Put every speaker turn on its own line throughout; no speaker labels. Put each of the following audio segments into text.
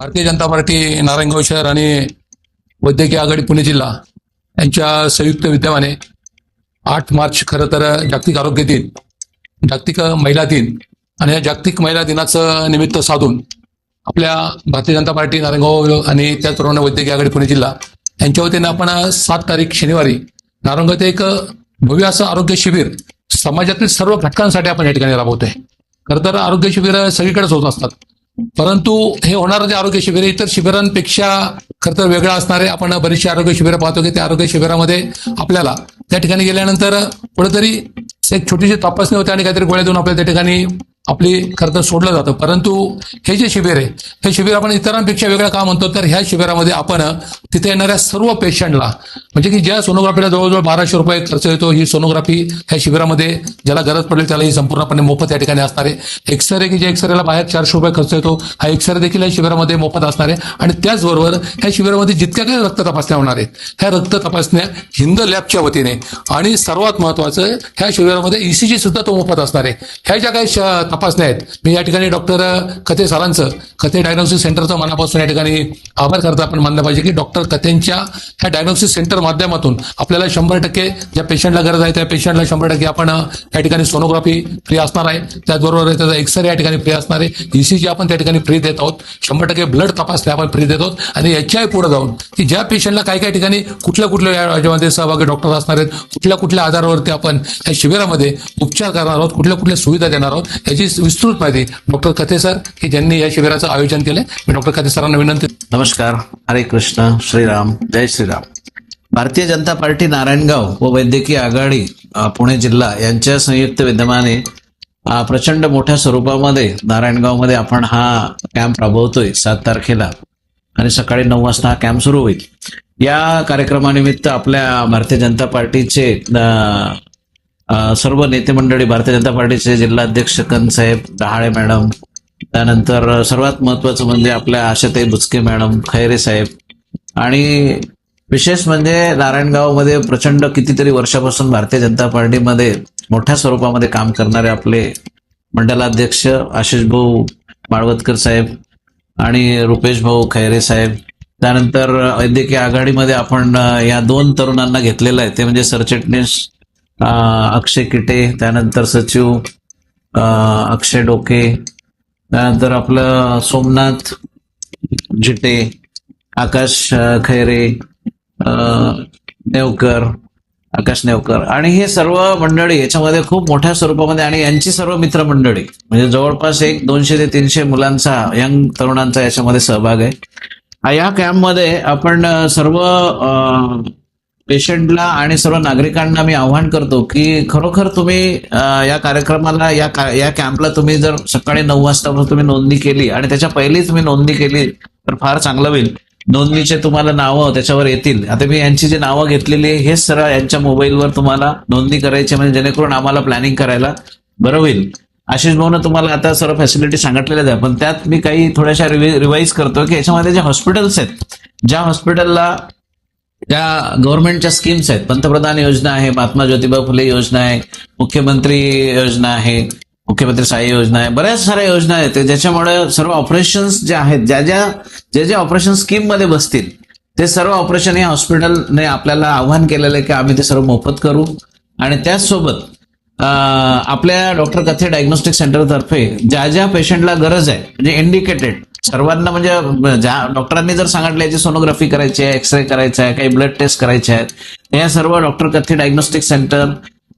Bharatiya Janata party Narayangaon शहर आणि वैद्यकीय आघाडी पुणे जिल्हा यांच्या संयुक्त विद्यमाने 8 मार्च खरं तर जागतिक आरोग्य दिन, जागतिक महिला दिन आणि या जागतिक महिला दिनाचं निमित्त साधून आपल्या भारतीय जनता पार्टी नारायणगाव आणि त्याचप्रमाणे वैद्यकीय आघाडी पुणे जिल्हा यांच्या वतीने आपण 7 तारीख शनिवारी नारायणगाव येथे एक भव्य असं आरोग्य शिबिर समाजातील सर्व घटकांसाठी आपण या ठिकाणी राबवतोय. खरं तर आरोग्य शिबिर सगळीकडेच होत असतात, परंतु हे होणारं जे आरोग्य शिबिर इतर शिबिरांपेक्षा खरं तर वेगळं असणार आहे. आपण बरीचशी आरोग्य शिबिरं पाहतो की त्या आरोग्य शिबिरामध्ये आपल्याला त्या ठिकाणी गेल्यानंतर कुठेतरी एक छोटीशी तपासणी होते आणि काहीतरी गोळ्या देऊन आपल्याला त्या ठिकाणी आपली खरं तर सोडलं जातं. परंतु हे जे शिबिर आहे हे शिबिर आपण इतरांपेक्षा वेगळं का म्हणतो तर ह्या शिबिरामध्ये आपण तिथे येणाऱ्या सर्व पेशंटला म्हणजे की ज्या सोनोग्राफीला जवळजवळ 1200 रुपये खर्च येतो, ही सोनोग्राफी ह्या शिबिरामध्ये ज्याला गरज पडेल त्याला ही संपूर्णपणे मोफत या ठिकाणी असणार आहे. एक्सरे की ज्या एक्सरेला बाहेर 400 रुपये खर्च येतो, हा एक्सरे देखील या शिबिरामध्ये मोफत असणार आहे. आणि त्याचबरोबर ह्या शिबिरामध्ये जितक्या काही रक्त तपासण्या होणार आहेत ह्या रक्त तपासण्या हिंद लॅबच्या वतीने आणि सर्वात महत्वाचं ह्या शिबिरामध्ये ECG सुद्धा तो मोफत असणार आहे. ह्या ज्या काही तपासण्या आहेत मी या ठिकाणी डॉक्टर कथे सरांचं, कथे डायग्नोस्टिक सेंटरचं मनापासून या ठिकाणी आभार करता आपण मानलं पाहिजे की डॉक्टर कथेंच्या ह्या डायग्नोस्टिक सेंटर माध्यमातून आपल्याला 100% ज्या पेशंटला गरज आहे त्या पेशंटला 100% आपण या ठिकाणी सोनोग्राफी फ्री असणार आहे. त्याचबरोबर त्याचा एक्सरे या ठिकाणी फ्री असणार आहे. ECG आपण त्या ठिकाणी फ्री देत आहोत. 100% ब्लड तपासण्या आपण फ्री देत आहोत. आणि याच्याही पुढे जाऊन की ज्या पेशंटला काही ठिकाणी कुठल्या याच्यामध्ये सहभागी डॉक्टर असणार आहेत, कुठल्या आधारावरती आपण या शिबिरामध्ये उपचार करणार आहोत, कुठल्या सुविधा देणार आहोत याची विस्तृत माहिती डॉक्टर कथे सर की ज्यांनी या शिबिराचं आयोजन केलंय. मी डॉक्टर कथे सरांना विनंती.
नमस्कार, हरे कृष्ण, श्रीराम, जय श्रीराम. भारतीय जनता पार्टी नारायणगाव व वैद्यकीय आघाडी पुणे जिल्हा यांच्या संयुक्त विद्यमाने प्रचंड मोठ्या स्वरूपामध्ये नारायणगावमध्ये आपण हा कॅम्प राबवतोय 7 तारखेला आणि सकाळी 9 वाजता हा कॅम्प सुरू होईल. या कार्यक्रमानिमित्त आपल्या भारतीय जनता पार्टीचे सर्व नेते मंडळी, भारतीय जनता पार्टीचे जिल्हाध्यक्ष कंसाहेब, डहाळे मॅडम, त्यानंतर सर्वात महत्वाचं म्हणजे आपल्या आशाताई बुचके मॅडम, खैरे साहेब आणि विशेष म्हणजे नारायणगावमध्ये प्रचंड कितीतरी वर्षापासून भारतीय जनता पार्टीमध्ये मोठ्या स्वरूपामध्ये काम करणारे आपले मंडलाध्यक्ष आशिष भाऊ माळवतकर साहेब आणि रुपेश भाऊ खैरे साहेब. त्यानंतर वैद्यकीय आघाडीमध्ये आपण या 2 तरुणांना घेतलेलं आहे, ते म्हणजे सरचिटणीस अक्षय किटे, त्यानंतर सचिव अक्षय डोके, त्यानंतर आपलं सोमनाथ जिटे, आकाश खैरे, नेवकर, आकाश नेवकर आणि हे सर्व मंडळी याच्यामध्ये खूप मोठ्या स्वरूपामध्ये आणि यांची सर्व मित्रमंडळी म्हणजे जवळपास 200 ते 300 मुलांचा, यंग तरुणांचा याच्यामध्ये सहभाग आहे. या कॅम्पमध्ये आपण सर्व पेशंटला आणि सर्व नागरिकांना मी आव्हान करतो की खरोखर तुम्ही या कार्यक्रमाला या कॅम्पला तुम्ही जर सकाळी 9 वाजता तुम्ही नोंदणी केली आणि त्याच्या पहिली तुम्ही नोंदणी केली तर फार चांगलं होईल. नोंदणीचे तुम्हाला नावं त्याच्यावर येतील. आता मी यांची जी नावं घेतलेली आहे हेच सरळ यांच्या मोबाईलवर तुम्हाला नोंदणी करायची म्हणजे जेणेकरून आम्हाला प्लॅनिंग करायला बरं होईल. आशिष भाऊनं तुम्हाला आता सर्व फॅसिलिटी सांगितलेल्या आहे, पण त्यात मी काही थोड्याशा रिवाईज करतो की याच्यामध्ये जे हॉस्पिटल्स आहेत, ज्या हॉस्पिटलला त्या गव्हर्नमेंटच्या स्कीम्स आहेत, पंतप्रधान योजना आहे, महात्मा ज्योतिबा फुले योजना आहे, मुख्यमंत्री योजना आहे, मुख्यमंत्री सहाय्य योजना आहे, बऱ्याच साऱ्या योजना आहेत ज्याच्यामुळे सर्व ऑपरेशन्स जे आहेत, जे ऑपरेशन स्कीम मध्ये बसतील ते सर्व ऑपरेशन या हॉस्पिटलने आपल्याला आव्हान केलेलं आहे की आम्ही ते सर्व मोफत करू. आणि त्याचसोबत आपल्या डॉक्टर कथे डायग्नोस्टिक सेंटर तर्फे ज्या पेशंटला गरज आहे म्हणजे इंडिकेटेड सर्वांना म्हणजे ज्या डॉक्टरांनी जर सांगितलं याची सोनोग्राफी करायची आहे, एक्सरे करायचा आहे, काही ब्लड टेस्ट करायचे आहेत, या सर्व डॉक्टर कथे डायग्नोस्टिक सेंटर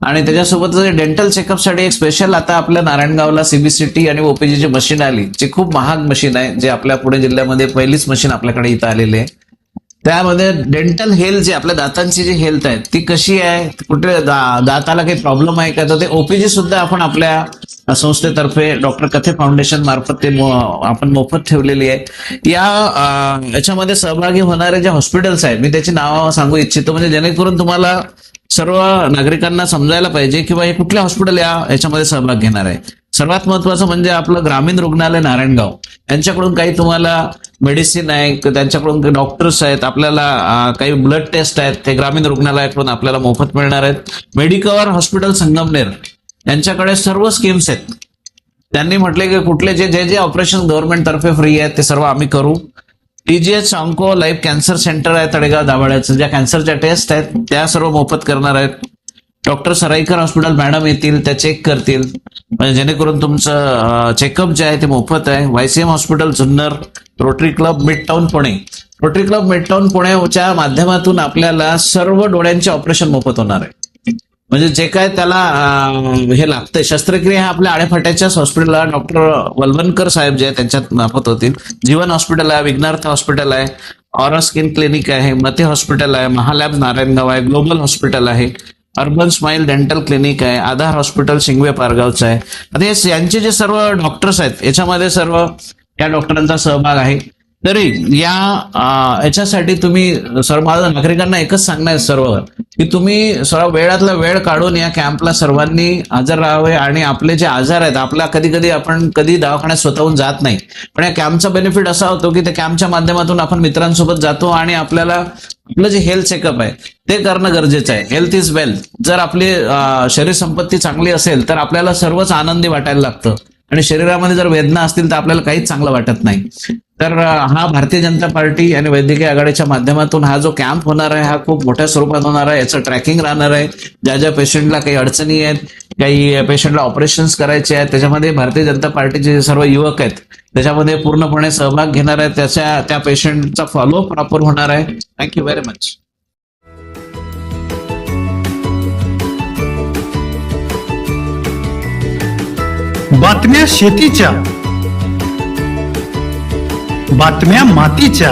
आणि त्याच्यासोबत डेंटल चेकअपसाठी एक स्पेशल आता आपल्या नारायणगावला CBCT आणि OPGची मशीन आली, जी खूप महाग मशीन आहे, जे आपल्या पुणे जिल्ह्यामध्ये पहिलीच मशीन आपल्याकडे इथं आलेली आहे. त्यामध्ये डेंटल हेल्थ जी आपल्या दातांची जी हेल्थ आहे ती कशी आहे, कुठे दाताला काही प्रॉब्लेम आहे का, तर ते OPG सुद्धा आपण आपल्या संस्थेतर्फे डॉक्टर कथे फाउंडेशन मार्फत ते आपण मोफत ठेवलेली आहे. याच्यामध्ये सहभागी होणारे जे हॉस्पिटल्स आहेत मी त्याची नावं सांगू इच्छितो म्हणजे जेणेकरून तुम्हाला सर्व नागरिकांना समजायला पाहिजे किंवा हे कुठल्या हॉस्पिटल याच्यामध्ये सहभाग घेणार आहे. सर्वात महत्वाचं म्हणजे आपलं ग्रामीण रुग्णालय नारायणगाव यांच्याकडून काही तुम्हाला मेडिसिन आहे, त्यांच्याकडून डॉक्टर्स आहेत, आपल्याला काही ब्लड टेस्ट आहेत ते ग्रामीण रुग्णालयाकडून आपल्याला मोफत मिळणार आहेत. मेडिकवर हॉस्पिटल संगमनेर यांच्याकडे सर्व स्कीम्स आहेत त्यांनी म्हटले की कुठले जे ऑपरेशन गव्हर्नमेंट तर्फे फ्री आहेत ते सर्व आम्ही करू. TGH onco life cancer centre आहे तळेगाव दाभाड्याचं, ज्या कॅन्सरच्या टेस्ट आहेत त्या सर्व मोफत करणार आहेत. डॉक्टर सराईकर हॉस्पिटल मॅडम येतील, त्या चेक करतील, म्हणजे जेणेकरून तुमचं चेकअप जे आहे ते मोफत आहे. YCM hospital Junnar, rotary club मिडटाऊन Pune. Rotary club मिडटाऊन पुण्याच्या माध्यमातून आपल्याला सर्व डोळ्यांचे ऑपरेशन मोफत होणार आहे. म्हणजे जे काय त्याला हे लागतंय शस्त्रक्रिया ह्या आपल्या आळेफाट्याच्याच हॉस्पिटलला डॉक्टर वलवणकर साहेब जे आहे त्यांच्यात माफत होतील. जीवन हॉस्पिटल आहे, विघ्नार्थ हॉस्पिटल आहे, ऑरा स्किन क्लिनिक आहे, मते हॉस्पिटल आहे, महालॅब नारायणगाव आहे, ग्लोबल हॉस्पिटल आहे, अर्बन स्माइल डेंटल क्लिनिक आहे, आधार हॉस्पिटल शिंगवे पारगावचं आहे. आता यांचे जे सर्व डॉक्टर्स आहेत याच्यामध्ये सर्व या डॉक्टरांचा सहभाग आहे. तरी याच्यासाठी तुम्ही सर्व माझ्या नागरिकांना एकच सांगणार आहे सर्व की तुम्ही सर्व वेळातला वेळ काढून या कॅम्पला सर्वांनी हजर राहावे. आणि आपले जे आजार आहेत, आपला कधी आपण दवाखान्यात स्वतःहून जात नाही, पण या कॅम्पचा बेनिफिट असा होतो की त्या कॅम्पच्या माध्यमातून आपण मित्रांसोबत जातो आणि आपल्याला आपलं जे हेल्थ चेकअप आहे ते करणं गरजेचं आहे. Health is wealth. जर आपली शरीर संपत्ती चांगली असेल तर आपल्याला सर्वच आनंदी वाटायला लागतं, आणि शरीरामध्ये जर वेदना असतील तर आपल्याला काहीच चांगलं वाटत नाही. तर हा भारतीय जनता पार्टी आणि वैद्यकीय आघाडीच्या माध्यमातून हा जो कॅम्प होणार आहे हा खूप मोठ्या स्वरूपात होणार आहे. याचं ट्रॅकिंग राहणार आहे. ज्या पेशंटला काही अडचणी आहेत, काही पेशंटला ऑपरेशन्स करायचे आहेत, त्याच्यामध्ये भारतीय जनता पार्टीचे जे सर्व युवक आहेत त्याच्यामध्ये पूर्णपणे सहभाग घेणार आहेत. त्या पेशंटचा फॉलोअप प्रॉपर होणार आहे. Thank you very much.
बातम्या शेतीच्या, बातम्या मातीच्या,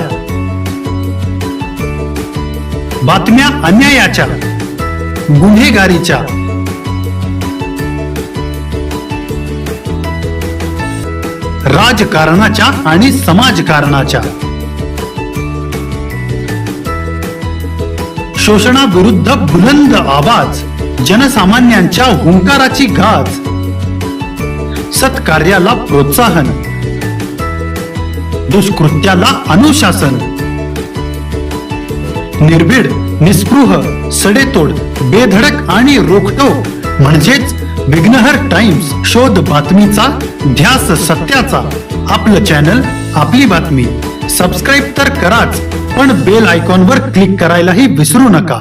बातम्या अन्यायाच्या, गुन्हेगारीच्या, राजकारणाच्या आणि समाजकारणाच्या, शोषणाविरुद्ध बुलंद आवाज, जनसामान्यांच्या हुंकाराची गाज, सत्कार्याला प्रोत्साहन, दुष्कृत्याला अनुशासन, निर्भीड, निस्पृह, सडेतोड, बेधडक आणि रोखटोक म्हणजेच विघ्नहर टाइम्स. शोध बातमीचा, ध्यास सत्याचा. आपलं चॅनल, आपली बातमी. सबस्क्राईब तर कराच, पण बेल आयकॉनवर क्लिक करायलाही विसरू नका.